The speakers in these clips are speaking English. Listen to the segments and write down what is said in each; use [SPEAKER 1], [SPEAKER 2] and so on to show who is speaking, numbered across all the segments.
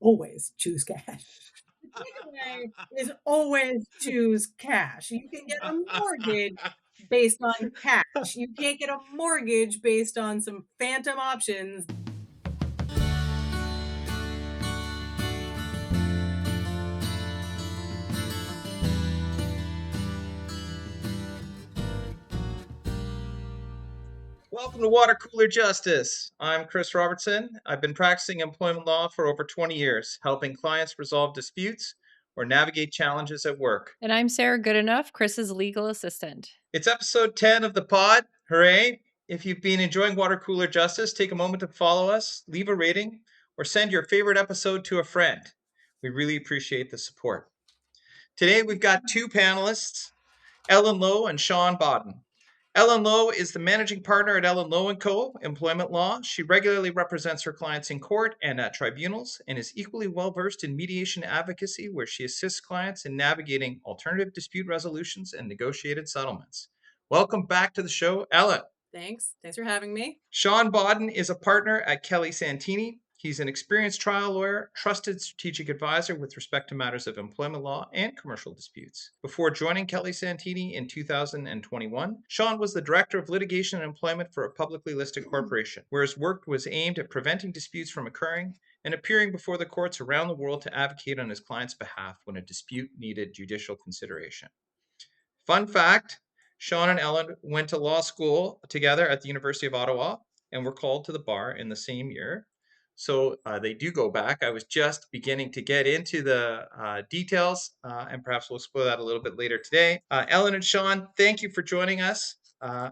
[SPEAKER 1] always choose cash. The takeaway is always choose cash. You can get a mortgage based on cash. You can't get a mortgage based on some phantom options.
[SPEAKER 2] Welcome to Water Cooler Justice. I'm Chris Robertson. I've been practicing employment law for over 20 years, helping clients resolve disputes or navigate challenges at work.
[SPEAKER 3] And I'm Sarah Goodenough, Chris's legal assistant.
[SPEAKER 2] It's episode 10 of the pod. Hooray! If you've been enjoying Water Cooler Justice, take a moment to follow us, leave a rating, or send your favorite episode to a friend. We really appreciate the support. Today we've got two panelists, Ellen Lowe and Sean Bawden. Ellen Lowe is the managing partner at Ellen Lowe & Co. Employment Law. She regularly represents her clients in court and at tribunals and is equally well-versed in mediation advocacy, where she assists clients in navigating alternative dispute resolutions and negotiated settlements. Welcome back to the show, Ellen.
[SPEAKER 1] Thanks for having me.
[SPEAKER 2] Sean Bawden is a partner at Kelly Santini. He's an experienced trial lawyer, trusted strategic advisor with respect to matters of employment law and commercial disputes. Before joining Kelly Santini in 2021, Sean was the director of litigation and employment for a publicly listed corporation, where his work was aimed at preventing disputes from occurring and appearing before the courts around the world to advocate on his client's behalf when a dispute needed judicial consideration. Fun fact, Sean and Ellen went to law school together at the University of Ottawa and were called to the bar in the same year. So they do go back. I was just beginning to get into the details, and perhaps we'll explore that a little bit later today. Ellen and Sean, thank you for joining us.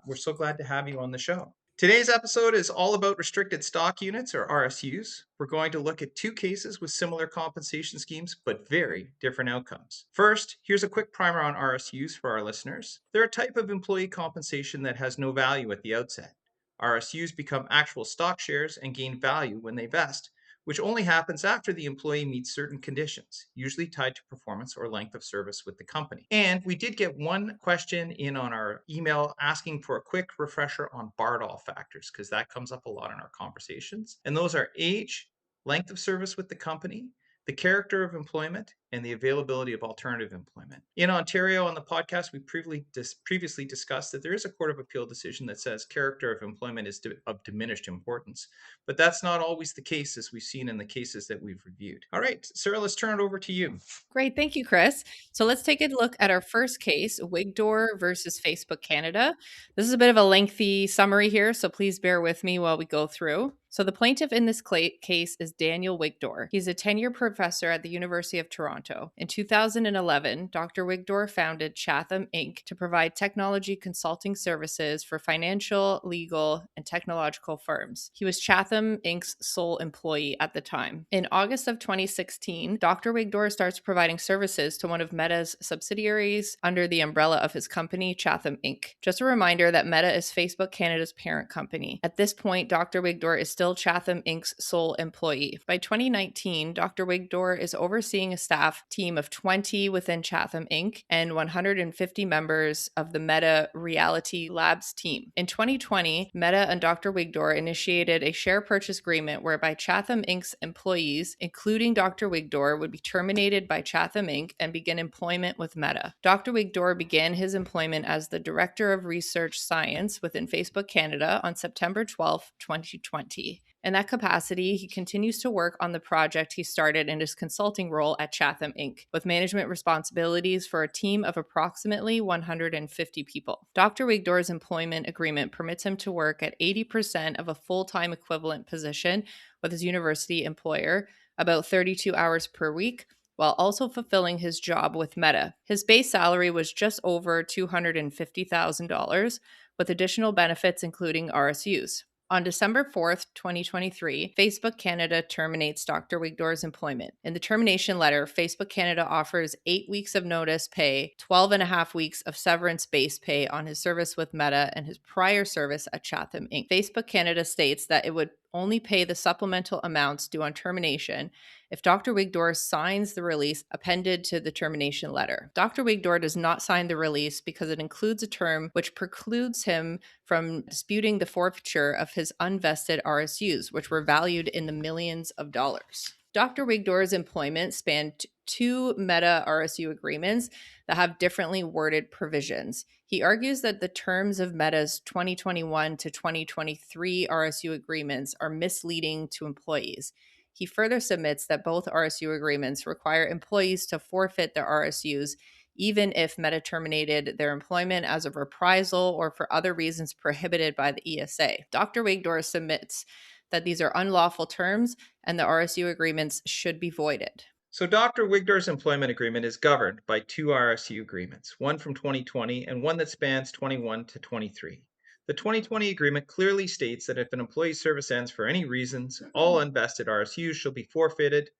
[SPEAKER 2] We're so glad to have you on the show. Today's episode is all about restricted stock units, or RSUs. We're going to look at two cases with similar compensation schemes, but very different outcomes. First, here's a quick primer on RSUs for our listeners. They're a type of employee compensation that has no value at the outset. RSUs become actual stock shares and gain value when they vest, which only happens after the employee meets certain conditions, usually tied to performance or length of service with the company. And we did get one question in on our email asking for a quick refresher on Bardolph factors, because that comes up a lot in our conversations. And those are age, length of service with the company, the character of employment, and the availability of alternative employment. In Ontario, on the podcast, we previously discussed that there is a Court of Appeal decision that says character of employment is of diminished importance, but that's not always the case, as we've seen in the cases that we've reviewed. All right, Sarah, let's turn it over to you.
[SPEAKER 3] Great. Thank you, Chris. So let's take a look at our first case, Wigdor versus Facebook Canada. This is a bit of a lengthy summary here, so please bear with me while we go through. So the plaintiff in this case is Daniel Wigdor. He's a tenured professor at the University of Toronto. In 2011, Dr. Wigdor founded Chatham Inc. to provide technology consulting services for financial, legal, and technological firms. He was Chatham Inc.'s sole employee at the time. In August of 2016, Dr. Wigdor starts providing services to one of Meta's subsidiaries under the umbrella of his company, Chatham Inc. Just a reminder that Meta is Facebook Canada's parent company. At this point, Dr. Wigdor is still Chatham Inc.'s sole employee. By 2019, Dr. Wigdor is overseeing a staff team of 20 within Chatham Inc. and 150 members of the Meta Reality Labs team. In 2020, Meta and Dr. Wigdor initiated a share purchase agreement whereby Chatham Inc.'s employees, including Dr. Wigdor, would be terminated by Chatham Inc. and begin employment with Meta. Dr. Wigdor began his employment as the Director of Research Science within Facebook Canada on September 12, 2020. In that capacity, he continues to work on the project he started in his consulting role at Chatham Inc., with management responsibilities for a team of approximately 150 people. Dr. Wigdor's employment agreement permits him to work at 80% of a full-time equivalent position with his university employer, about 32 hours per week, while also fulfilling his job with Meta. His base salary was just over $250,000, with additional benefits including RSUs. On December 4th, 2023, Facebook Canada terminates Dr. Wigdor's employment. In the termination letter, Facebook Canada offers 8 weeks of notice pay, 12.5 weeks of severance base pay on his service with Meta and his prior service at Chatham Inc. Facebook Canada states that it would only pay the supplemental amounts due on termination if Dr. Wigdor signs the release appended to the termination letter. Dr. Wigdor does not sign the release because it includes a term which precludes him from disputing the forfeiture of his unvested RSUs, which were valued in the millions of dollars. Dr. Wigdor's employment spanned two meta RSU agreements that have differently worded provisions. He argues that the terms of Meta's 2021 to 2023 RSU agreements are misleading to employees. He further submits that both RSU agreements require employees to forfeit their RSUs even if Meta terminated their employment as a reprisal or for other reasons prohibited by the ESA. Dr. Wigdor submits that these are unlawful terms and the RSU agreements should be voided.
[SPEAKER 2] So Dr. Wigdor's employment agreement is governed by two RSU agreements, one from 2020 and one that spans 21 to 23. The 2020 agreement clearly states that if an employee's service ends for any reasons, all unvested RSUs shall be forfeited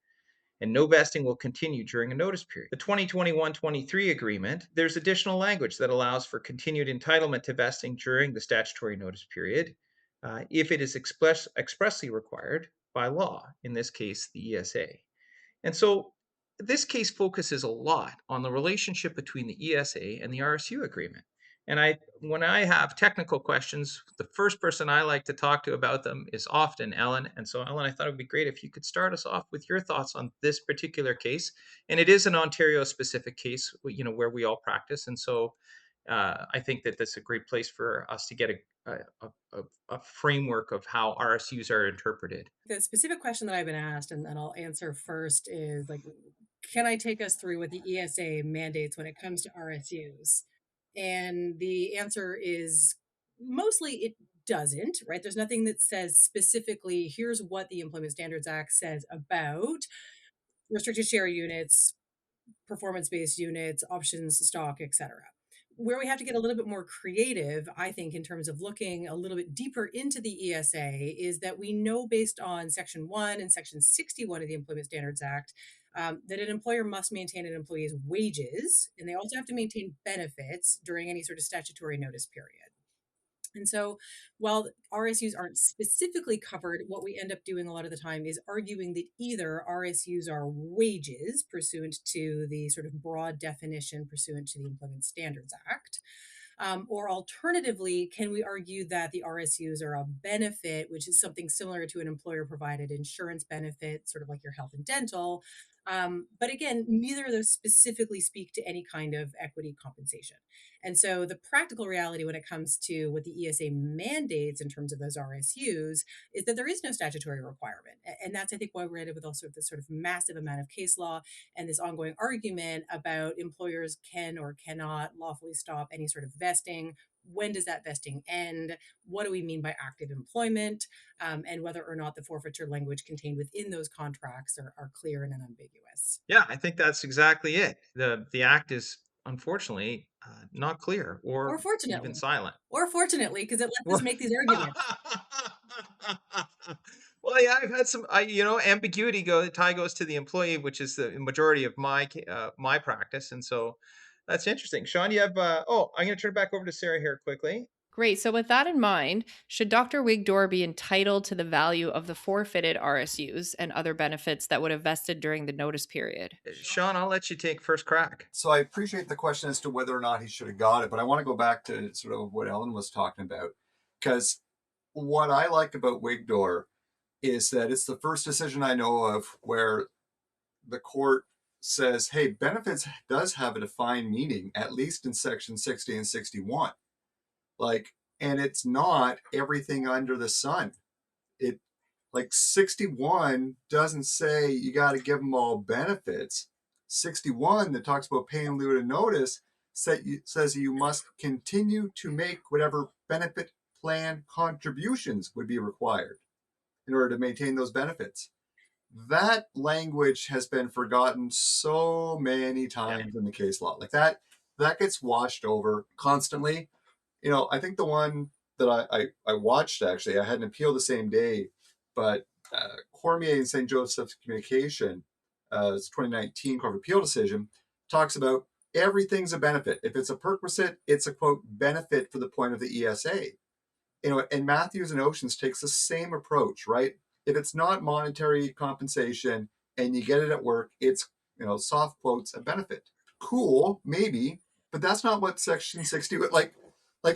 [SPEAKER 2] and no vesting will continue during a notice period. The 2021-23 agreement, there's additional language that allows for continued entitlement to vesting during the statutory notice period if it is expressly required by law, in this case, the ESA. And so this case focuses a lot on the relationship between the ESA and the RSU agreement. And when I have technical questions, the first person I like to talk to about them is often Ellen. And so, Ellen, I thought it would be great if you could start us off with your thoughts on this particular case. And it is an Ontario-specific case, where we all practice. And so I think that that's a great place for us to get a framework of how RSUs are interpreted.
[SPEAKER 1] The specific question that I've been asked, and I'll answer first, is like, can I take us through what the ESA mandates when it comes to RSUs? And the answer is mostly it doesn't, right? There's nothing that says specifically, here's what the Employment Standards Act says about restricted share units, performance-based units, options, stock, etc. Where we have to get a little bit more creative, I think, in terms of looking a little bit deeper into the ESA, is that we know based on Section 1 and Section 61 of the Employment Standards Act that an employer must maintain an employee's wages, and they also have to maintain benefits during any sort of statutory notice period. And so while RSUs aren't specifically covered, what we end up doing a lot of the time is arguing that either RSUs are wages pursuant to the sort of broad definition pursuant to the Employment Standards Act, or alternatively, can we argue that the RSUs are a benefit, which is something similar to an employer provided insurance benefit, sort of like your health and dental. But again, neither of those specifically speak to any kind of equity compensation. And so the practical reality when it comes to what the ESA mandates in terms of those RSUs is that there is no statutory requirement. And that's, I think, why we're at it with also this sort of massive amount of case law and this ongoing argument about employers can or cannot lawfully stop any sort of vesting. When does that vesting end? What do we mean by active employment? And whether or not the forfeiture language contained within those contracts are clear and unambiguous.
[SPEAKER 2] Yeah, I think that's exactly it. The act is unfortunately not clear or
[SPEAKER 1] fortunately,
[SPEAKER 2] even silent.
[SPEAKER 1] Or fortunately, because it lets us make these arguments.
[SPEAKER 2] Well, yeah, I've had some, ambiguity. Tie goes to the employee, which is the majority of my practice, and so that's interesting. Sean, you have. I'm going to turn it back over to Sarah here quickly.
[SPEAKER 3] Great. So, with that in mind, should Dr. Wigdor be entitled to the value of the forfeited RSUs and other benefits that would have vested during the notice period?
[SPEAKER 2] Sean, I'll let you take first crack.
[SPEAKER 4] So I appreciate the question as to whether or not he should have got it, but I want to go back to sort of what Ellen was talking about, because what I like about Wigdor is that it's the first decision I know of where the court says, hey, benefits does have a defined meaning, at least in Section 60 and 61. And it's not everything under the sun. It, 61 doesn't say you got to give them all benefits. 61 that talks about pay in lieu of notice says you must continue to make whatever benefit plan contributions would be required in order to maintain those benefits. That language has been forgotten so many times in the case law. That gets washed over constantly. I think the one that I watched, actually, I had an appeal the same day, but Cormier and St. Joseph's Communication, 2019 Court of Appeal decision, talks about everything's a benefit. If it's a perquisite, it's a, quote, benefit for the point of the ESA. And Matthews and Oceans takes the same approach, right? If it's not monetary compensation and you get it at work, it's, soft quotes, a benefit. Cool, maybe, but that's not what Section 60,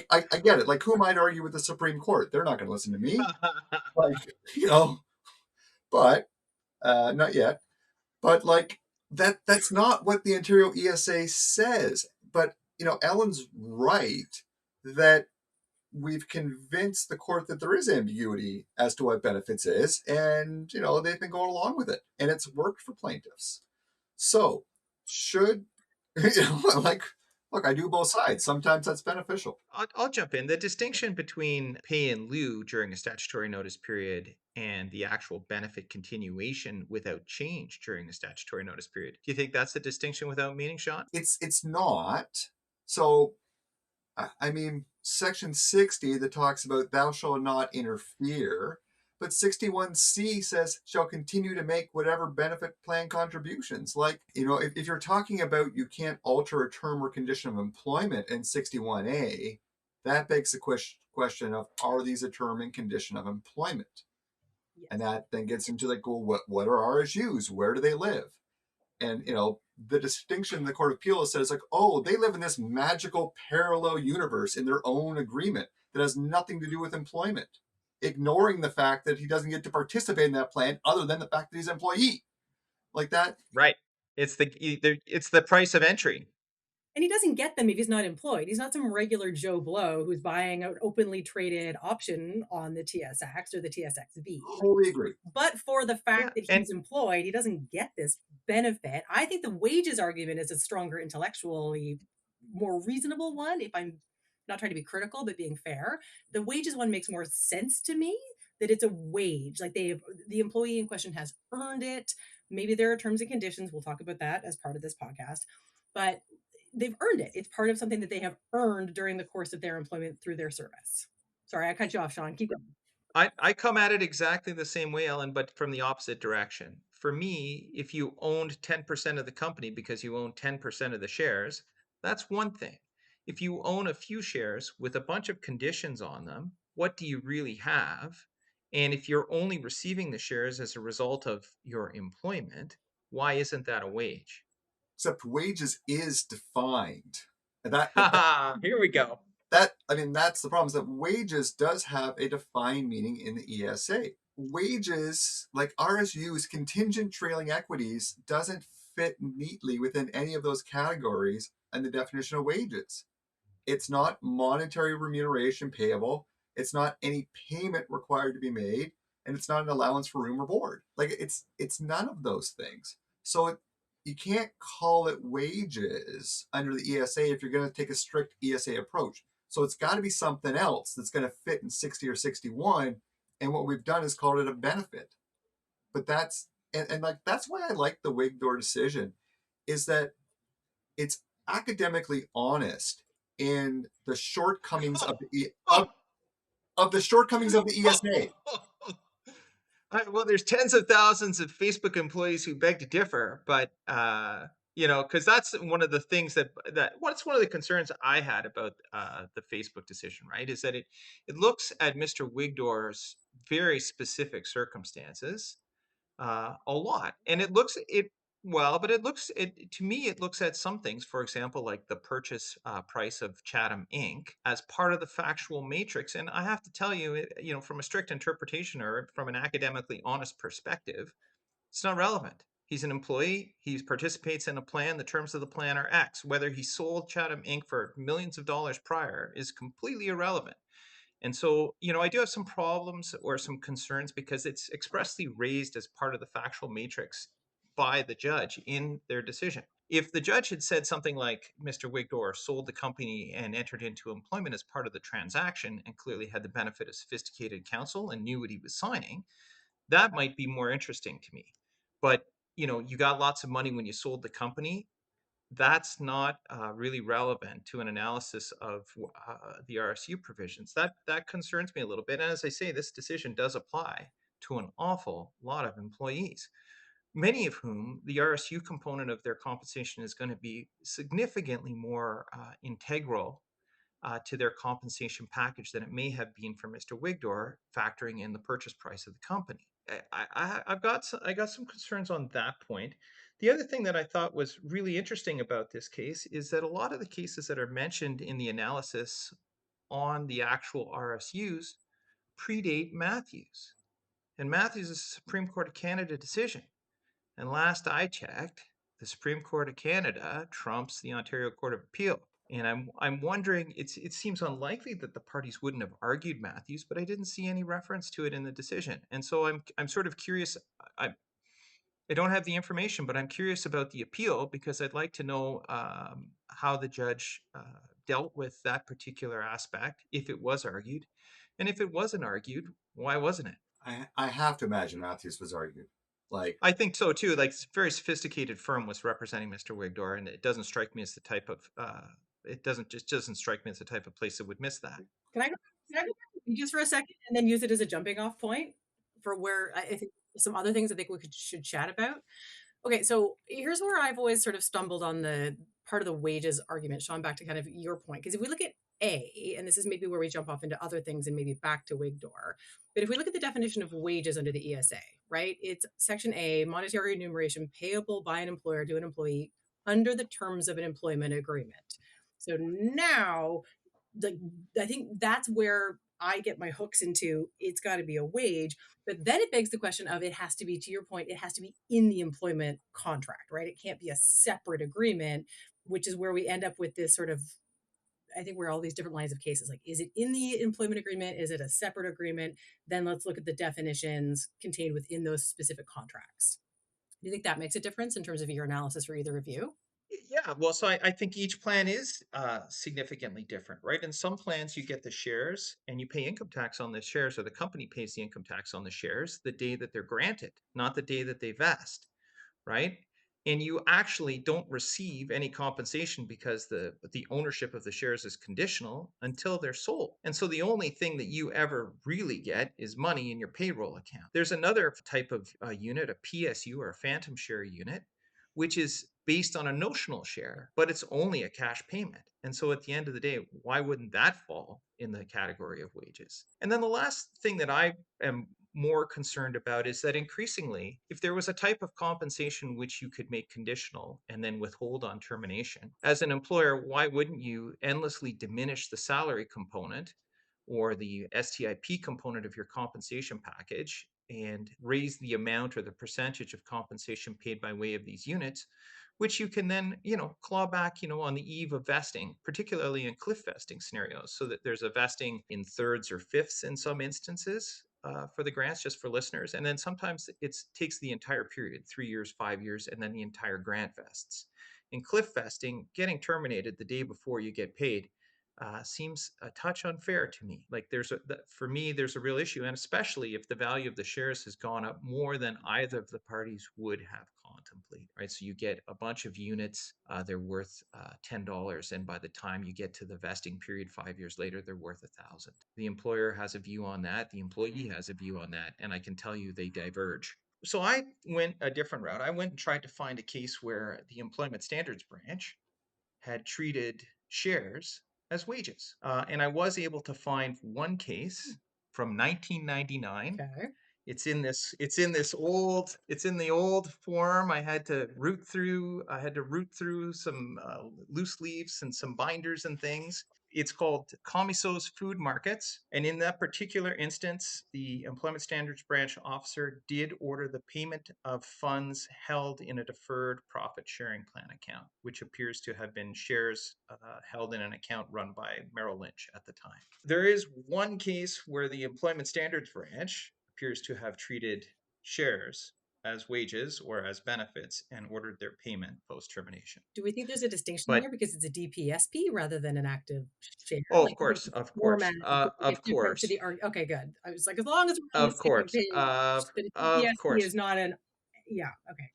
[SPEAKER 4] I get it. Who am I to argue with the Supreme Court? They're not going to listen to me. But Not yet. But like that's not what the Ontario ESA says. But Ellen's right that we've convinced the court that there is ambiguity as to what benefits is, and they've been going along with it, and it's worked for plaintiffs. So should like, look, I do both sides. Sometimes that's beneficial.
[SPEAKER 2] I'll jump in. The distinction between pay in lieu during a statutory notice period and the actual benefit continuation without change during a statutory notice period. Do you think that's the distinction without meaning, Sean?
[SPEAKER 4] It's not. So I mean, Section 60 that talks about thou shalt not interfere, but 61C says shall continue to make whatever benefit plan contributions. Like, if you're talking about you can't alter a term or condition of employment in 61A, that begs the question of, are these a term and condition of employment?
[SPEAKER 1] Yes.
[SPEAKER 4] And that then gets into like, well, what are RSUs? Where do they live? And the distinction the Court of Appeal says, like, oh, they live in this magical parallel universe in their own agreement that has nothing to do with employment, ignoring the fact that he doesn't get to participate in that plan other than the fact that he's an employee. Like that.
[SPEAKER 2] Right. It's the price of entry.
[SPEAKER 1] And he doesn't get them if he's not employed. He's not some regular Joe Blow who's buying an openly traded option on the TSX or the TSXV.
[SPEAKER 4] Totally agree.
[SPEAKER 1] But for the fact that he's employed, he doesn't get this benefit. I think the wages argument is a stronger, intellectually more reasonable one, if I'm not trying to be critical, but being fair. The wages one makes more sense to me, that it's a wage. Like the employee in question has earned it. Maybe there are terms and conditions. We'll talk about that as part of this podcast. But they've earned it. It's part of something that they have earned during the course of their employment through their service. Sorry, I cut you off, Sean. Keep going.
[SPEAKER 2] I come at it exactly the same way, Ellen, but from the opposite direction. For me, if you owned 10% of the company because you own 10% of the shares, that's one thing. If you own a few shares with a bunch of conditions on them, what do you really have? And if you're only receiving the shares as a result of your employment, why isn't that a wage?
[SPEAKER 4] Except wages is defined. And that
[SPEAKER 2] here we go.
[SPEAKER 4] That's the problem, is that wages does have a defined meaning in the ESA. Wages, like RSUs, contingent trailing equities, doesn't fit neatly within any of those categories and the definition of wages. It's not monetary remuneration payable. It's not any payment required to be made, and it's not an allowance for room or board. Like it's none of those things. So you can't call it wages under the ESA if you're going to take a strict ESA approach. So it's got to be something else that's going to fit in 60 or 61. And what we've done is called it a benefit. But that's why I like the Wigdor decision, is that it's academically honest in the shortcomings of the shortcomings of the ESA.
[SPEAKER 2] Well, there's tens of thousands of Facebook employees who beg to differ, but because that's one of the things what's one of the concerns I had about the Facebook decision, right? Is that it looks at Mr. Wigdor's very specific circumstances a lot, and to me, it looks at some things, for example, like the purchase price of Chatham Inc. as part of the factual matrix. And I have to tell you, from a strict interpretation or from an academically honest perspective, it's not relevant. He's an employee. He participates in a plan. The terms of the plan are X. Whether he sold Chatham Inc. for millions of dollars prior is completely irrelevant. And so, I do have some problems or some concerns because it's expressly raised as part of the factual matrix by the judge in their decision. If the judge had said something like Mr. Wigdor sold the company and entered into employment as part of the transaction and clearly had the benefit of sophisticated counsel and knew what he was signing, that might be more interesting to me. But, you got lots of money when you sold the company. That's not really relevant to an analysis of the RSU provisions. That concerns me a little bit. And as I say, this decision does apply to an awful lot of employees, many of whom the RSU component of their compensation is going to be significantly more integral to their compensation package than it may have been for Mr. Wigdor, factoring in the purchase price of the company. I got some concerns on that point. The other thing that I thought was really interesting about this case is that a lot of the cases that are mentioned in the analysis on the actual RSUs predate Matthews. And Matthews is a Supreme Court of Canada decision. And last I checked, the Supreme Court of Canada trumps the Ontario Court of Appeal. And I'm wondering, it seems unlikely that the parties wouldn't have argued Matthews, but I didn't see any reference to it in the decision. And so I'm sort of curious. I don't have the information, but I'm curious about the appeal because I'd like to know how the judge dealt with that particular aspect, if it was argued. And if it wasn't argued, why wasn't it?
[SPEAKER 4] I have to imagine Matthews was argued. Like,
[SPEAKER 2] I think so too. Like, a very sophisticated firm was representing Mr. Wigdor, and it doesn't strike me as the type of doesn't strike me as the type of place that would miss that.
[SPEAKER 1] Can I go back just for a second and then use it as a jumping off point for where I think some other things I think we should chat about? Okay, so here's where I've always sort of stumbled on the part of the wages argument, Sean, back to kind of your point. Because if we look at A, and this is maybe where we jump off into other things and maybe back to Wigdor, but if we look at the definition of wages under the ESA, right, it's Section A, monetary remuneration payable by an employer to an employee under the terms of an employment agreement. So now, I think that's where I get my hooks into it's got to be a wage. But then it begs the question of it has to be, to your point, it has to be in the employment contract, right? It can't be a separate agreement, which is where we end up with this sort of, I think, where all these different lines of cases, like, is it in the employment agreement? Is it a separate agreement? Then let's look at the definitions contained within those specific contracts. Do you think that makes a difference in terms of your analysis for either of you?
[SPEAKER 2] Yeah, well, so I think each plan is significantly different, right? In some plans, you get the shares and you pay income tax on the shares, or the company pays the income tax on the shares the day that they're granted, not the day that they vest, right? And you actually don't receive any compensation because the ownership of the shares is conditional until they're sold. And so the only thing that you ever really get is money in your payroll account. There's another type of unit, a PSU, or a phantom share unit, which is based on a notional share, but it's only a cash payment. And so at the end of the day, why wouldn't that fall in the category of wages? And then the last thing that I am more concerned about is that increasingly, if there was a type of compensation which you could make conditional and then withhold on termination, as an employer, why wouldn't you endlessly diminish the salary component or the STIP component of your compensation package and raise the amount or the percentage of compensation paid by way of these units, which you can then, claw back, on the eve of vesting, particularly in cliff vesting scenarios, so that there's a vesting in thirds or fifths in some instances for the grants, just for listeners. And then sometimes it takes the entire period, 3 years, 5 years, and then the entire grant vests. In cliff vesting, getting terminated the day before you get paid seems a touch unfair to me. Like, for me, there's a real issue, and especially if the value of the shares has gone up more than either of the parties would have contemplated, right? So you get a bunch of units, they're worth $10, and by the time you get to the vesting period 5 years later, they're worth $1,000. The employer has a view on that, the employee has a view on that, and I can tell you they diverge. So I went a different route. I went and tried to find a case where the Employment Standards Branch had treated shares as wages. And I was able to find one case from 1999.
[SPEAKER 1] Okay.
[SPEAKER 2] It's in the old form. I had to root through some loose leaves and some binders and things. It's called Comiso's Food Markets. And in that particular instance, the Employment Standards Branch officer did order the payment of funds held in a deferred profit sharing plan account, which appears to have been shares held in an account run by Merrill Lynch at the time. There is one case where the Employment Standards Branch appears to have treated shares as wages or as benefits and ordered their payment post-termination.
[SPEAKER 1] Do we think there's a distinction
[SPEAKER 2] But-
[SPEAKER 1] there because it's a DPSP rather than an active share?
[SPEAKER 2] Oh,
[SPEAKER 1] Like,
[SPEAKER 2] of course,
[SPEAKER 1] the
[SPEAKER 2] of course,
[SPEAKER 1] format is
[SPEAKER 2] of
[SPEAKER 1] different
[SPEAKER 2] course.
[SPEAKER 1] to the okay, good. I was like, as long as we're on
[SPEAKER 2] Of
[SPEAKER 1] the same
[SPEAKER 2] course,
[SPEAKER 1] page,
[SPEAKER 2] of
[SPEAKER 1] but a DPSP
[SPEAKER 2] course.
[SPEAKER 1] is not an yeah, okay.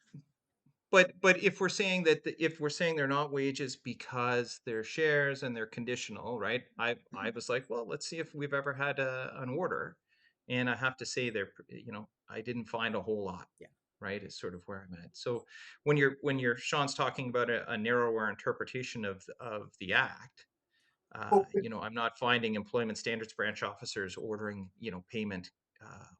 [SPEAKER 2] But if we're saying they're not wages because they're shares and they're conditional, right? I was like, well, let's see if we've ever had an order, and I have to say I didn't find a whole lot.
[SPEAKER 1] Yeah.
[SPEAKER 2] Right, is sort of where I'm at. So when you're Sean's talking about a narrower interpretation of the act, I'm not finding Employment Standards Branch officers ordering payment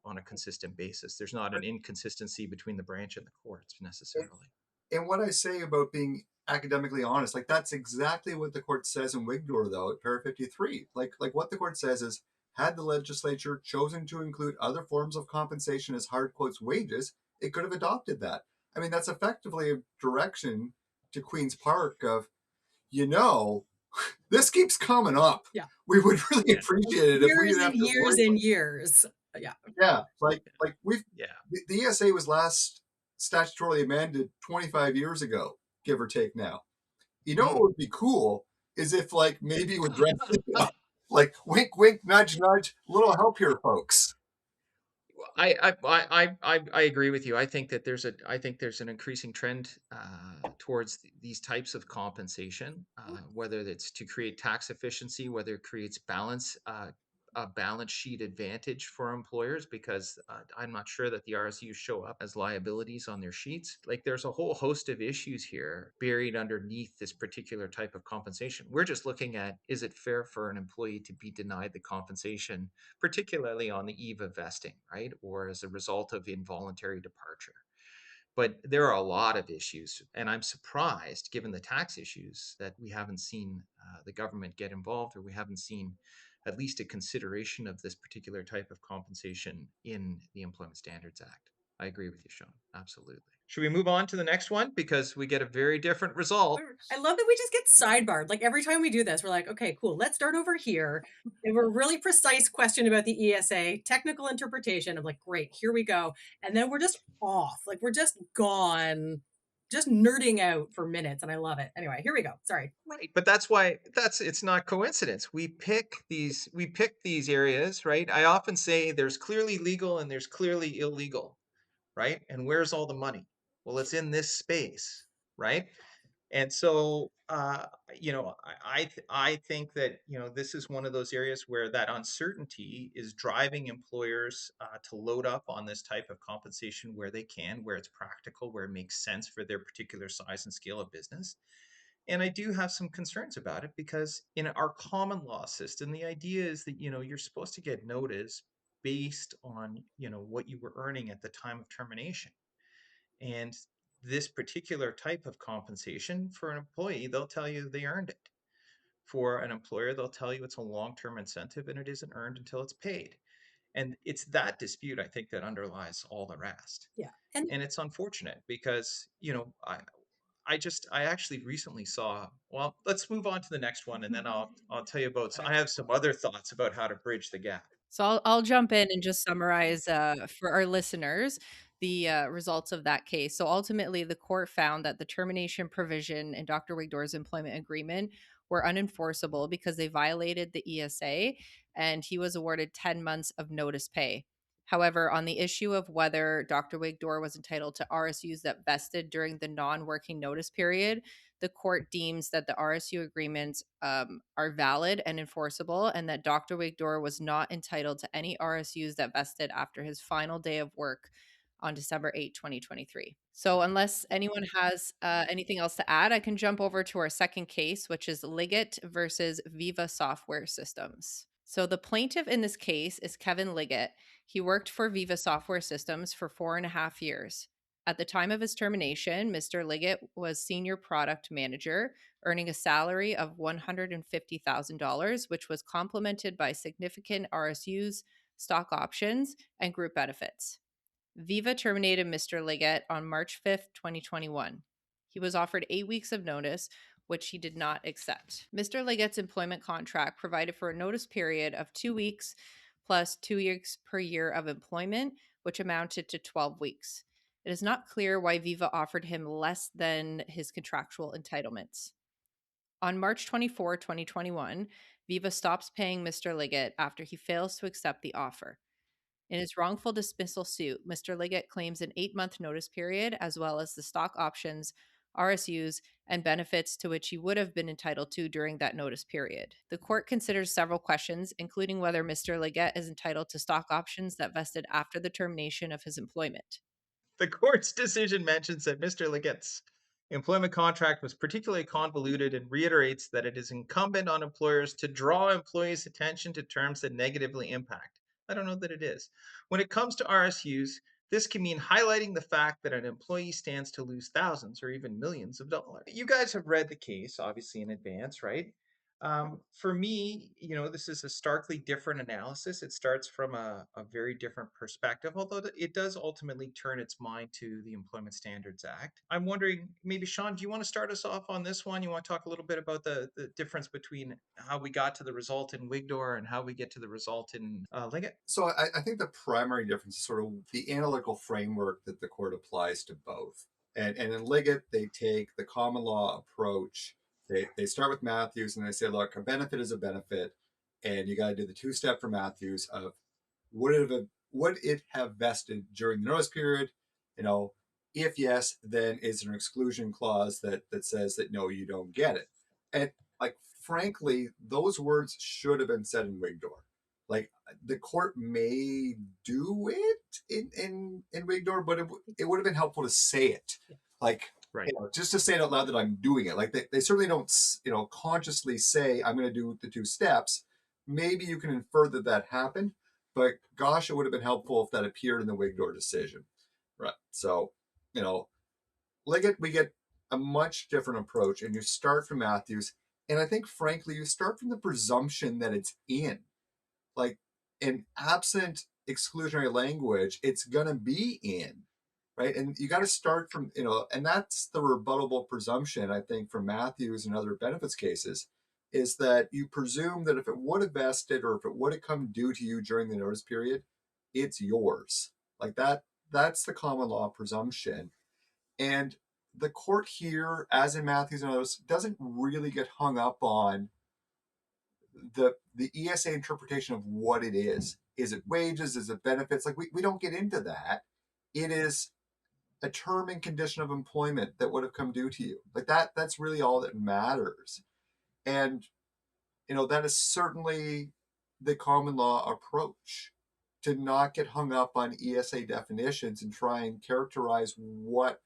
[SPEAKER 2] on a consistent basis. There's not an inconsistency between the branch and the courts necessarily.
[SPEAKER 4] And what I say about being academically honest, like, that's exactly what the court says in Wigdor, though, at para 53. Like what the court says is, had the legislature chosen to include other forms of compensation as hard quotes wages, it could have adopted that. I mean, that's effectively a direction to Queen's Park of, this keeps coming up.
[SPEAKER 1] Yeah.
[SPEAKER 4] We would really appreciate it if we
[SPEAKER 1] Years
[SPEAKER 4] didn't have
[SPEAKER 1] and
[SPEAKER 4] to
[SPEAKER 1] years
[SPEAKER 4] worry.
[SPEAKER 1] and years. Yeah.
[SPEAKER 4] Yeah, like we've
[SPEAKER 2] Yeah.
[SPEAKER 4] the ESA was last statutorily amended 25 years ago, give or take now. What would be cool is if like maybe with like wink wink nudge nudge, little help here, folks.
[SPEAKER 2] I agree with you. I think that there's an increasing trend towards these types of compensation, whether it's to create tax efficiency, whether it creates a balance sheet advantage for employers, because I'm not sure that the RSUs show up as liabilities on their sheets. Like there's a whole host of issues here buried underneath this particular type of compensation. We're just looking at, is it fair for an employee to be denied the compensation, particularly on the eve of vesting, right? Or as a result of involuntary departure. But there are a lot of issues, and I'm surprised, given the tax issues, that we haven't seen the government get involved, or we haven't seen at least a consideration of this particular type of compensation in the Employment Standards Act. I agree with you, Sean. Absolutely. Should we move on to the next one? Because we get a very different result.
[SPEAKER 1] I love that we just get sidebarred. Like every time we do this, we're like, okay, cool, let's start over here. They were a really precise question about the ESA, technical interpretation of like, great, here we go. And then we're just off. Like we're just gone, just nerding out for minutes. And I love it. Anyway, here we go. Sorry.
[SPEAKER 2] Right. But that's why it's not coincidence. We pick these areas, right? I often say there's clearly legal and there's clearly illegal, right? And where's all the money? Well, it's in this space, right? And so, I think that, this is one of those areas where that uncertainty is driving employers to load up on this type of compensation where they can, where it's practical, where it makes sense for their particular size and scale of business. And I do have some concerns about it because in our common law system, the idea is that, you're supposed to get notice based on, what you were earning at the time of termination. And this particular type of compensation for an employee, they'll tell you they earned it. For an employer, they'll tell you it's a long-term incentive and it isn't earned until it's paid. And it's that dispute, I think, that underlies all the rest.
[SPEAKER 1] Yeah.
[SPEAKER 2] And it's unfortunate because, I actually recently saw, well, let's move on to the next one and then I'll tell you about, so I have some other thoughts about how to bridge the gap.
[SPEAKER 3] So I'll jump in and just summarize for our listeners the results of that case. So ultimately, the court found that the termination provision in Dr. Wigdor's employment agreement were unenforceable because they violated the ESA, and he was awarded 10 months of notice pay. However, on the issue of whether Dr. Wigdor was entitled to RSUs that vested during the non-working notice period, the court deems that the RSU agreements are valid and enforceable, and that Dr. Wigdor was not entitled to any RSUs that vested after his final day of work on December 8, 2023. So unless anyone has anything else to add, I can jump over to our second case, which is Liggett versus Veeva Software Systems. So the plaintiff in this case is Kevin Liggett. He worked for Veeva Software Systems for 4.5 years. At the time of his termination, Mr. Liggett was senior product manager, earning a salary of $150,000, which was complemented by significant RSUs, stock options, and group benefits. Veeva terminated Mr. Liggett on March 5th, 2021. He was offered 8 weeks of notice, which he did not accept. Mr. Liggett's employment contract provided for a notice period of 2 weeks plus 2 weeks per year of employment, which amounted to 12 weeks. It is not clear why Veeva offered him less than his contractual entitlements. On March 24, 2021, Veeva stops paying Mr. Liggett after he fails to accept the offer. In his wrongful dismissal suit, Mr. Liggett claims an 8-month notice period, as well as the stock options, RSUs, and benefits to which he would have been entitled to during that notice period. The court considers several questions, including whether Mr. Liggett is entitled to stock options that vested after the termination of his employment.
[SPEAKER 2] The court's decision mentions that Mr. Liggett's employment contract was particularly convoluted and reiterates that it is incumbent on employers to draw employees' attention to terms that negatively impact. I don't know that it is. When it comes to RSUs, this can mean highlighting the fact that an employee stands to lose thousands or even millions of dollars. You guys have read the case, obviously, in advance, right? For me, this is a starkly different analysis. It starts from a very different perspective, although it does ultimately turn its mind to the Employment Standards Act. I'm wondering, maybe Sean, do you want to start us off on this one? You want to talk a little bit about the difference between how we got to the result in Wigdor and how we get to the result in Liggett?
[SPEAKER 4] So I think the primary difference is sort of the analytical framework that the court applies to both. And in Liggett, they take the common law approach. They start with Matthews and they say, look, a benefit is a benefit. And you got to do the two-step for Matthews of would it have vested during the notice period? If yes, then is there an exclusion clause that says that no, you don't get it? And frankly, those words should have been said in Wigdor. The court may do it in Wigdor, but it would have been helpful to say it. Right. Just to say it out loud that I'm doing it. They certainly don't, consciously say I'm going to do the two steps. Maybe you can infer that happened, but gosh, it would have been helpful if that appeared in the Wigdor decision. Right. So, Liggett, we get a much different approach, and you start from Matthews. And I think, frankly, you start from the presumption that it's in. In absent exclusionary language, it's going to be in. Right. And you got to start from, and that's the rebuttable presumption, I think, from Matthews and other benefits cases, is that you presume that if it would have vested or if it would have come due to you during the notice period, it's yours. That's the common law presumption. And the court here, as in Matthews and others, doesn't really get hung up on the ESA interpretation of what it is. Is it wages? Is it benefits? We don't get into that. It is a term and condition of employment that would have come due to you. That's really all that matters. And, that is certainly the common law approach, to not get hung up on ESA definitions and try and characterize what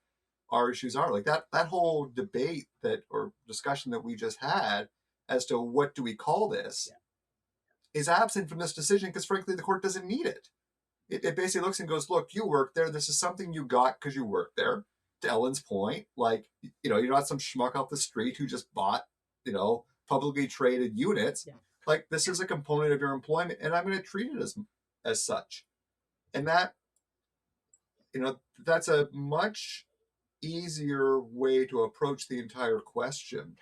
[SPEAKER 4] RSUs are. That whole debate or discussion that we just had as to what do we call this is absent from this decision because, frankly, the court doesn't need it. It basically looks and goes, look, you work there. This is something you got because you worked there. To Ellen's point, you're not some schmuck off the street who just bought, publicly traded units. Yeah. This is a component of your employment, and I'm going to treat it as such. And that, that's a much easier way to approach the entire question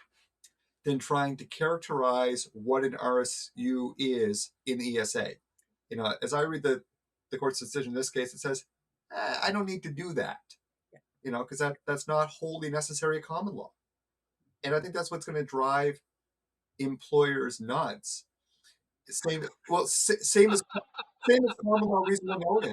[SPEAKER 4] than trying to characterize what an RSU is in ESA. As I read the court's decision in this case, it says, I don't need to do that, because that's not wholly necessary common law. And I think that's what's going to drive employers nuts. Same as common law reasonable notice,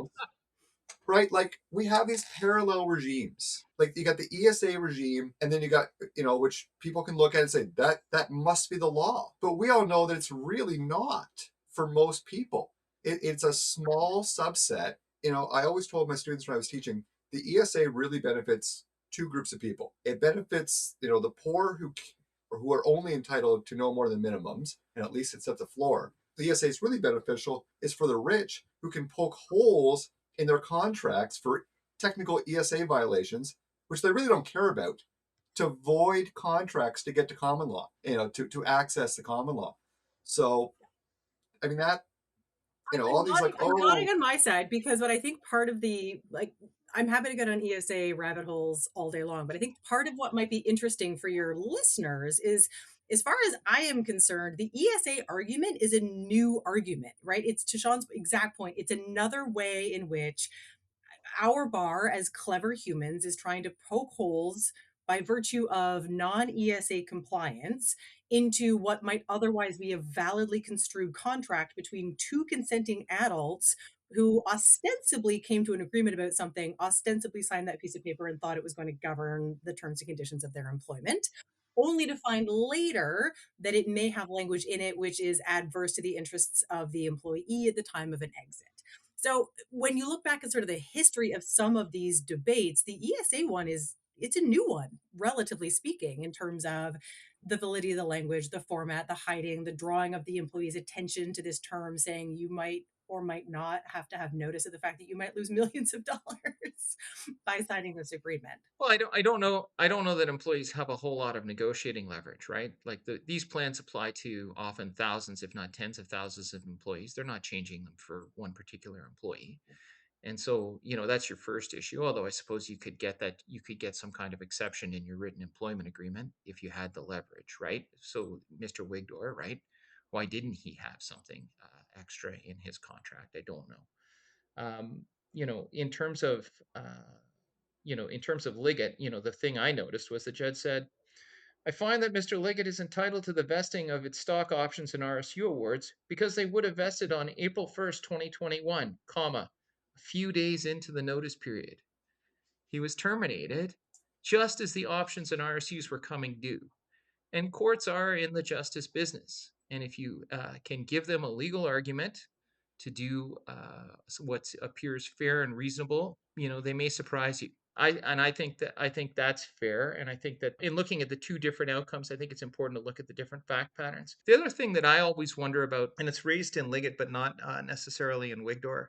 [SPEAKER 4] right? We have these parallel regimes. You got the ESA regime, and then you got, which people can look at and say that must be the law. But we all know that it's really not for most people. It's a small subset. I always told my students when I was teaching, the ESA really benefits two groups of people. It benefits, the poor who are only entitled to no more than minimums, and at least it sets a floor. The ESA is really beneficial is for the rich who can poke holes in their contracts for technical ESA violations, which they really don't care about, to void contracts to get to common law, to access the common law. So, I mean, that, all these
[SPEAKER 1] I'm nodding on my side because what I think part of the, I'm happy to get on ESA rabbit holes all day long, but I think part of what might be interesting for your listeners is, as far as I am concerned, the ESA argument is a new argument, right? It's, to Sean's exact point, it's another way in which our bar as clever humans is trying to poke holes by virtue of non-ESA compliance into what might otherwise be a validly construed contract between two consenting adults who ostensibly came to an agreement about something, ostensibly signed that piece of paper and thought it was going to govern the terms and conditions of their employment, only to find later that it may have language in it which is adverse to the interests of the employee at the time of an exit. So when you look back at sort of the history of some of these debates, the ESA one it's a new one, relatively speaking, in terms of the validity of the language, the format, the hiding, the drawing of the employee's attention to this term, saying you might or might not have to have notice of the fact that you might lose millions of dollars by signing this agreement.
[SPEAKER 2] Well, I don't know. I don't know that employees have a whole lot of negotiating leverage, right? Like these plans apply to often thousands, if not tens of thousands of employees. They're not changing them for one particular employee. And so, that's your first issue. Although I suppose you could get some kind of exception in your written employment agreement if you had the leverage, right? So, Mr. Wigdor, right? Why didn't he have something extra in his contract? I don't know. In terms of, Liggett, the thing I noticed was the judge said, I find that Mr. Liggett is entitled to the vesting of its stock options and RSU awards because they would have vested on April 1st, 2021, a few days into the notice period. He was terminated just as the options and RSUs were coming due. And courts are in the justice business. And if you can give them a legal argument to do what appears fair and reasonable, they may surprise you. I think that's fair, and I think that in looking at the two different outcomes, I think it's important to look at the different fact patterns. The other thing that I always wonder about, and it's raised in Liggett but not necessarily in Wigdor,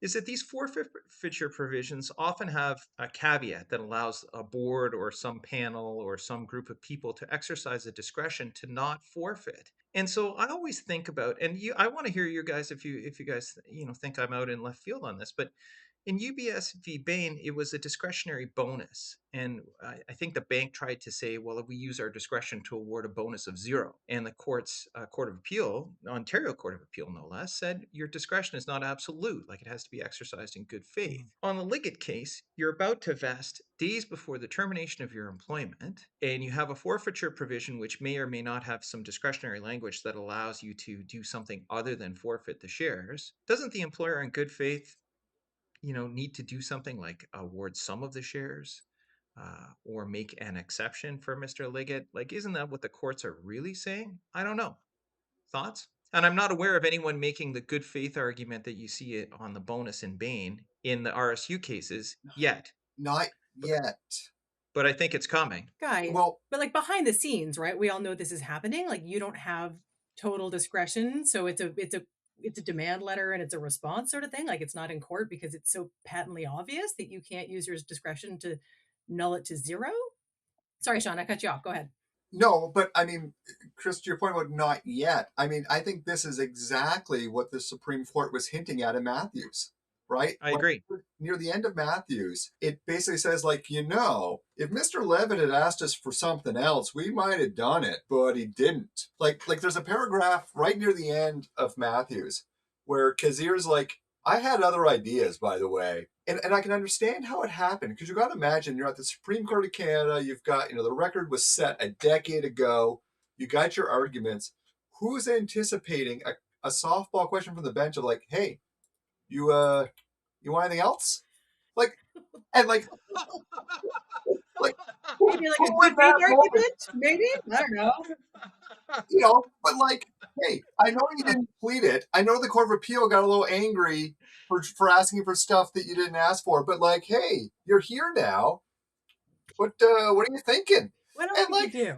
[SPEAKER 2] is that these forfeiture provisions often have a caveat that allows a board or some panel or some group of people to exercise the discretion to not forfeit. And so I always think about, and I want to hear you guys if you guys think I'm out in left field on this, but in UBS v. Bain, it was a discretionary bonus. And I think the bank tried to say, well, if we use our discretion to award a bonus of 0. And the Court of Appeal, Ontario Court of Appeal no less, said your discretion is not absolute, like it has to be exercised in good faith. On the Liggett case, you're about to vest days before the termination of your employment, and you have a forfeiture provision which may or may not have some discretionary language that allows you to do something other than forfeit the shares. Doesn't the employer in good faith need to do something like award some of the shares or make an exception for Mr. Liggett? Like, isn't that what the courts are really saying? I don't know. Thoughts? And I'm not aware of anyone making the good faith argument that you see it on the bonus in Bain in the RSU cases yet.
[SPEAKER 4] Not yet.
[SPEAKER 2] But I think it's coming.
[SPEAKER 1] Guys,
[SPEAKER 4] Well,
[SPEAKER 1] but like behind the scenes, right? We all know this is happening. Like you don't have total discretion, so it's a demand letter and it's a response sort of thing. Like it's not in court because it's so patently obvious that you can't use your discretion to null it to 0. Sorry, Sean, I cut you off. Go ahead.
[SPEAKER 4] no, but I mean, Chris, to your point about not yet, I mean, I think this is exactly what the Supreme Court was hinting at in Matthews, right?
[SPEAKER 2] I agree.
[SPEAKER 4] Near the end of Matthews, it basically says, like, if Mr. Levitt had asked us for something else, we might have done it, but he didn't. Like there's a paragraph right near the end of Matthews where Kazir's like, I had other ideas, by the way. And I can understand how it happened, because you got to imagine you're at the Supreme Court of Canada. You've got, the record was set a decade ago. You got your arguments. Who's anticipating a softball question from the bench of like, hey, you want anything else? Like, and like
[SPEAKER 1] Maybe like a good faith argument? Maybe? I don't know.
[SPEAKER 4] But like, hey, I know you didn't plead it. I know the Court of Appeal got a little angry for asking for stuff that you didn't ask for. But like, hey, you're here now. What are you thinking?
[SPEAKER 1] What else can you do?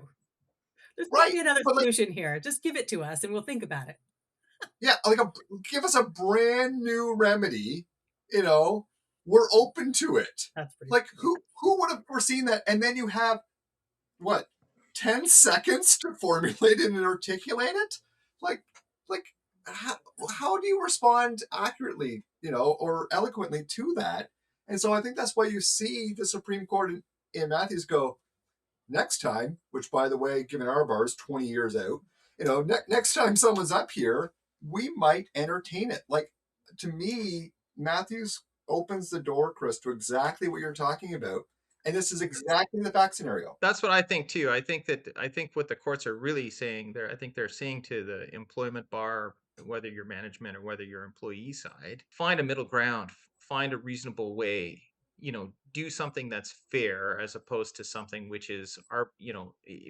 [SPEAKER 1] There's got to be another solution here. Just give it to us and we'll think about it.
[SPEAKER 4] Yeah, like give us a brand new remedy. We're open to it. That's pretty like cool. Who would have foreseen that? And then you have what, 10 seconds to formulate it and articulate it? Like how do you respond accurately, or eloquently to that? And so I think that's why you see the Supreme Court in Matthews go, next time, which by the way, given our bar is 20 years out, next time someone's up here, we might entertain it. Like, to me, Matthews opens the door, Chris, to exactly what you're talking about. And this is exactly the fact scenario.
[SPEAKER 2] That's what I think too. I think what the courts are really saying there, I think they're saying to the employment bar, whether you're management or whether you're employee side, find a middle ground, find a reasonable way, do something that's fair as opposed to something which is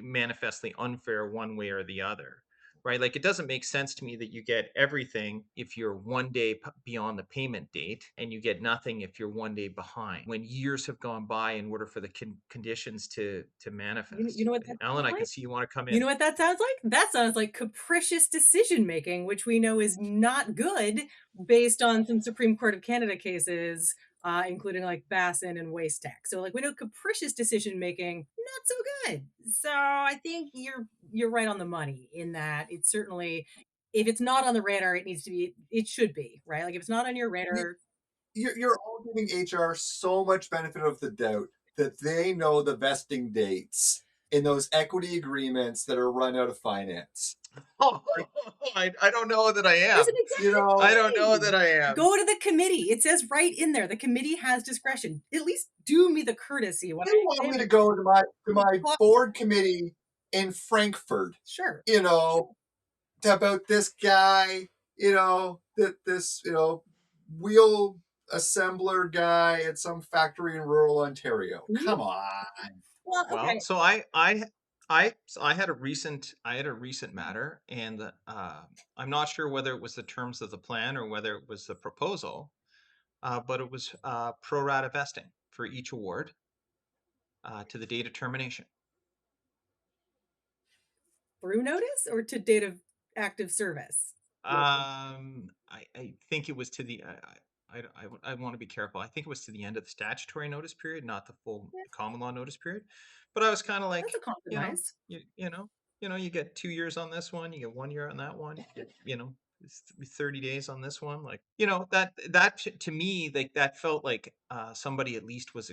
[SPEAKER 2] manifestly unfair one way or the other. right? Like it doesn't make sense to me that you get everything if you're one day beyond the payment date and you get nothing if you're one day behind when years have gone by in order for the conditions to manifest.
[SPEAKER 1] You know what that
[SPEAKER 2] Alan,
[SPEAKER 1] sounds
[SPEAKER 2] I can
[SPEAKER 1] like?
[SPEAKER 2] see you want to come
[SPEAKER 1] You
[SPEAKER 2] in.
[SPEAKER 1] know what that sounds like? That sounds like capricious decision making, which we know is not good based on some Supreme Court of Canada cases, including like Bassin and Waste Tech. So like we know capricious decision making, not so good. So I think you're right on the money in that it's certainly, if it's not on the radar, it needs to be, it should be, right? Like if it's not on your radar,
[SPEAKER 4] You're all giving HR so much benefit of the doubt that they know the vesting dates in those equity agreements that are run out of finance.
[SPEAKER 2] Oh, I don't know that I am.
[SPEAKER 1] there's an
[SPEAKER 4] You
[SPEAKER 1] executive
[SPEAKER 4] know,
[SPEAKER 2] I don't know that I am.
[SPEAKER 1] Go to the committee. It says right in there, the committee has discretion. At least do me the courtesy when
[SPEAKER 4] you
[SPEAKER 1] I
[SPEAKER 4] want
[SPEAKER 1] say
[SPEAKER 4] me to
[SPEAKER 1] my
[SPEAKER 4] go to my board committee in Frankfurt,
[SPEAKER 1] sure.
[SPEAKER 4] you know, about this guy, you know, this, you know, wheel assembler guy at some factory in rural Ontario. Come on.
[SPEAKER 1] Well,
[SPEAKER 2] Well,
[SPEAKER 1] okay.
[SPEAKER 2] so I had a recent matter, and I'm not sure whether it was the terms of the plan or whether it was the proposal, but it was pro rata vesting for each award to the date of termination.
[SPEAKER 1] Through notice or to date of active service?
[SPEAKER 2] I think it was to the. I want to be careful. I think it was to the end of the statutory notice period, not the full
[SPEAKER 1] Yeah,
[SPEAKER 2] common law notice period. But I was kind of
[SPEAKER 1] that's
[SPEAKER 2] like,
[SPEAKER 1] a compromise.
[SPEAKER 2] you get 2 years on this one, you get 1 year on that one, you get, it's 30 days on this one. Like, to me, like that felt like somebody at least was,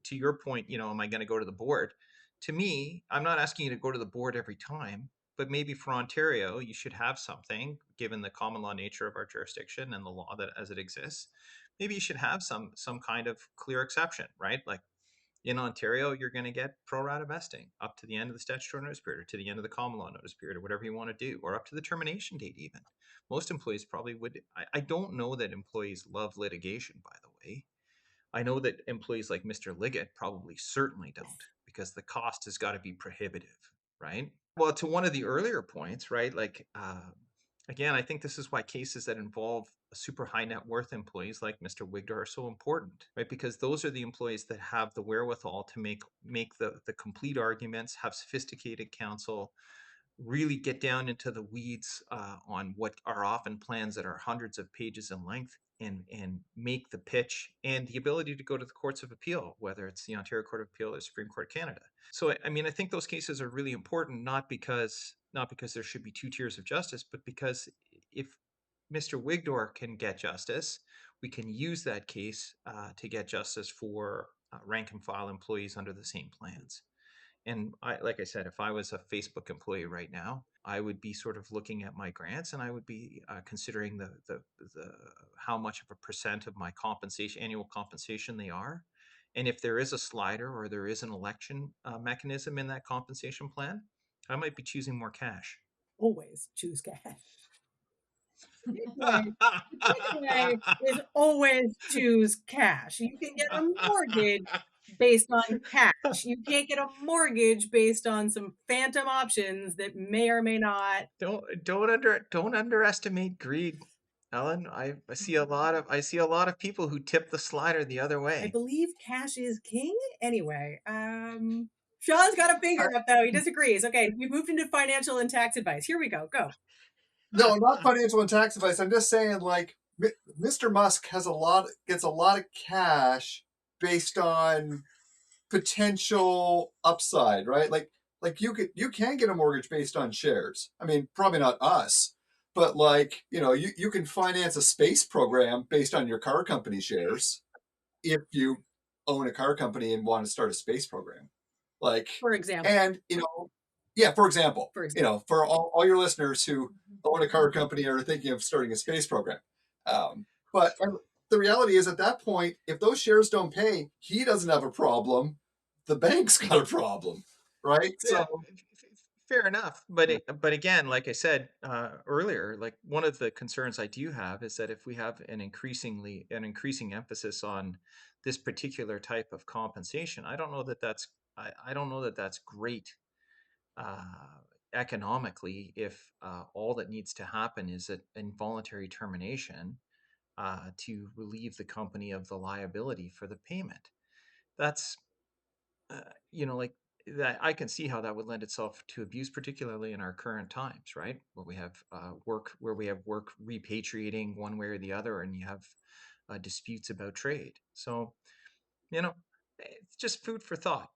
[SPEAKER 2] to your point, am I going to go to the board? To me, I'm not asking you to go to the board every time, but maybe for Ontario, you should have something, given the common law nature of our jurisdiction and the law that as it exists. Maybe you should have some kind of clear exception, right? Like in Ontario, you're going to get pro rata vesting up to the end of the statutory notice period, or to the end of the common law notice period, or whatever you want to do, or up to the termination date even. Most employees probably would. I don't know that employees love litigation, by the way. I know that employees like Mr. Liggett probably certainly don't, because the cost has got to be prohibitive, right? Well, to one of the earlier points, right? Like, again, I think this is why cases that involve super high net worth employees like Mr. Wigdor are so important, right? Because those are the employees that have the wherewithal to make the complete arguments, have sophisticated counsel, really get down into the weeds on what are often plans that are hundreds of pages in length, and make the pitch, and the ability to go to the courts of appeal, whether it's the Ontario Court of Appeal or the Supreme Court of Canada. So I mean, I think those cases are really important, not because there should be two tiers of justice, but because if Mr. Wigdor can get justice, we can use that case to get justice for rank and file employees under the same plans. And like I said, if I was a Facebook employee right now, I would be sort of looking at my grants, and I would be considering the how much of a percent of my annual compensation they are. And if there is a slider or there is an election mechanism in that compensation plan, I might be choosing more cash.
[SPEAKER 1] Always choose cash. The takeaway is always choose cash. You can get a mortgage based on cash. You can't get a mortgage based on some phantom options that may or may not.
[SPEAKER 2] Don't underestimate greed, Ellen. I see a lot of people who tip the slider the other
[SPEAKER 1] I
[SPEAKER 2] way.
[SPEAKER 1] believe cash is king. Anyway, Sean's got a finger up though. He disagrees. Okay, we moved into financial and tax advice. Here we go. Go.
[SPEAKER 4] No, not financial and tax advice. I'm just saying, like, Mr. Musk gets a lot of cash based on potential upside, right? Like you can get a mortgage based on shares. I mean, probably not us, but like, you can finance a space program based on your car company shares if you own a car company and want to start a space program. Like,
[SPEAKER 1] For example.
[SPEAKER 4] and yeah, for example,
[SPEAKER 1] For example.
[SPEAKER 4] for all your listeners who own a car company or are thinking of starting a space program. But the reality is, at that point, if those shares don't pay, he doesn't have a problem. The bank's got a problem, right?
[SPEAKER 2] Yeah,
[SPEAKER 4] So
[SPEAKER 2] fair enough. But again, like I said earlier, like one of the concerns I do have is that if we have an increasing emphasis on this particular type of compensation, I don't know that that's great. economically, if all that needs to happen is an involuntary termination to relieve the company of the liability for the payment. That's like that. I can see how that would lend itself to abuse, particularly in our current times, right? Where we have work repatriating one way or the other, and you have disputes about trade. So, it's just food for thought.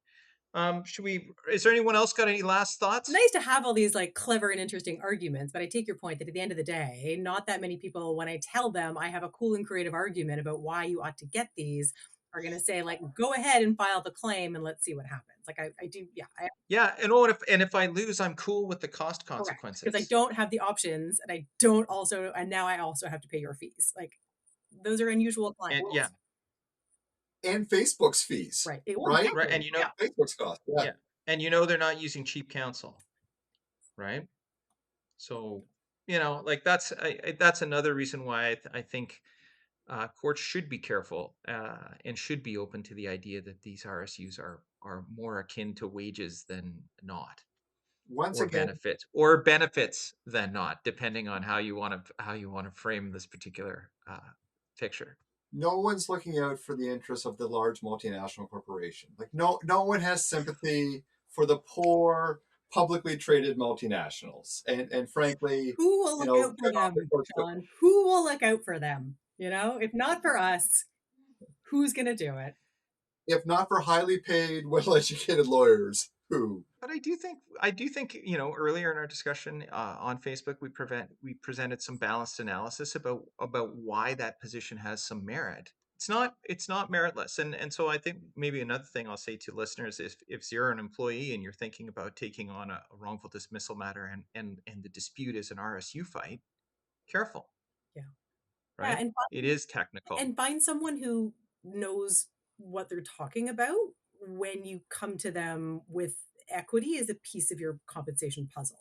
[SPEAKER 2] Is there anyone else got any last thoughts?
[SPEAKER 1] It's nice to have all these like clever and interesting arguments, but I take your point that at the end of the day, not that many people, when I tell them I have a cool and creative argument about why you ought to get these, are going to say like, go ahead and file the claim and let's see what happens. Like I do, yeah,
[SPEAKER 2] Yeah, and if I lose, I'm cool with the cost consequences.
[SPEAKER 1] because I don't have the options, and I don't also, and now I also have to pay your fees. Like those are unusual clients.
[SPEAKER 2] And, yeah,
[SPEAKER 4] And Facebook's fees,
[SPEAKER 1] Right.
[SPEAKER 4] right?
[SPEAKER 2] right, and
[SPEAKER 1] Yeah.
[SPEAKER 4] Facebook's cost. Yeah.
[SPEAKER 2] yeah, and they're not using cheap counsel, right? So like that's another reason why I think courts should be careful and should be open to the idea that these RSUs are more akin to wages than not,
[SPEAKER 4] Once
[SPEAKER 2] or
[SPEAKER 4] again,
[SPEAKER 2] benefits than not, depending on how you want to frame this particular picture.
[SPEAKER 4] no one's looking out for the interests of the large multinational corporation. Like no one has sympathy for the poor publicly traded multinationals. And frankly,
[SPEAKER 1] Who will look out for
[SPEAKER 4] get off
[SPEAKER 1] them,
[SPEAKER 4] the court foot.
[SPEAKER 1] Sean? Who will look out for them? If not for us, who's going to do it?
[SPEAKER 4] If not for highly paid, well-educated lawyers, who?
[SPEAKER 2] But I do think earlier in our discussion on Facebook, we presented some balanced analysis about why that position has some merit. It's not meritless, and so I think maybe another thing I'll say to listeners is if you're an employee and you're thinking about taking on a wrongful dismissal matter and the dispute is an RSU fight, careful.
[SPEAKER 1] Yeah.
[SPEAKER 2] Right.
[SPEAKER 1] Yeah,
[SPEAKER 2] it is technical.
[SPEAKER 1] And find someone who knows what they're talking about when you come to them with equity as a piece of your compensation puzzle.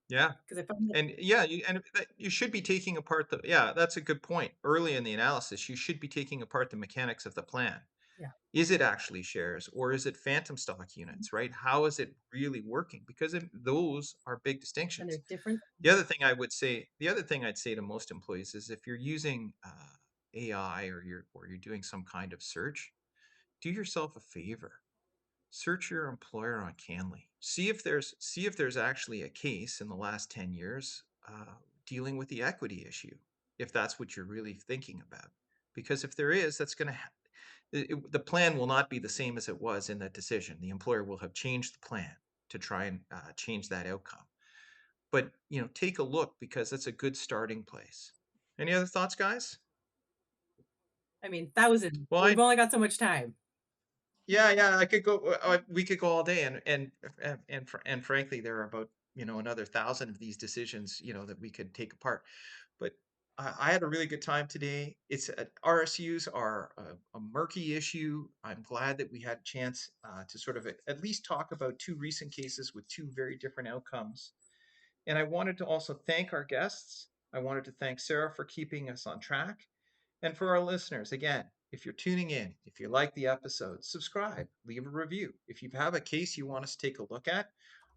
[SPEAKER 2] Yeah.
[SPEAKER 1] Because I find that,
[SPEAKER 2] And yeah, you should be taking apart that's a good point. Early in the analysis, you should be taking apart the mechanics of the plan.
[SPEAKER 1] Yeah.
[SPEAKER 2] Is it actually shares or is it phantom stock units, right? How is it really working? Because those are big
[SPEAKER 1] and
[SPEAKER 2] distinctions.
[SPEAKER 1] they're different.
[SPEAKER 2] The other thing I'd say to most employees is if you're using AI or you're doing some kind of search, do yourself a favor. Search your employer on Canly. See if there's actually a case in the last 10 years dealing with the equity issue, if that's what you're really thinking about. Because if there is, that's going to the plan will not be the same as it was in that decision. The employer will have changed the plan to try and change that outcome. But take a look, because that's a good starting place. Any other thoughts, guys?
[SPEAKER 1] I mean, thousands.
[SPEAKER 2] Well,
[SPEAKER 1] We've only got so much time.
[SPEAKER 2] Yeah, I could go. We could go all day, and frankly, there are about another 1,000 of these decisions that we could take apart. But I had a really good time today. RSUs are a murky issue. I'm glad that we had a chance to sort of at least talk about two recent cases with two very different outcomes. And I wanted to also thank our guests. I wanted to thank Sarah for keeping us on track. And for our listeners, again, if you're tuning in, if you like the episode, subscribe, leave a review. If you have a case you want us to take a look at,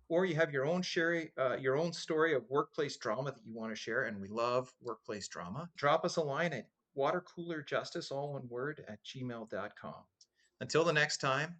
[SPEAKER 2] or you have your own story of workplace drama that you want to share, and we love workplace drama, drop us a line at watercoolerjustice, all one word, @gmail.com. Until the next time,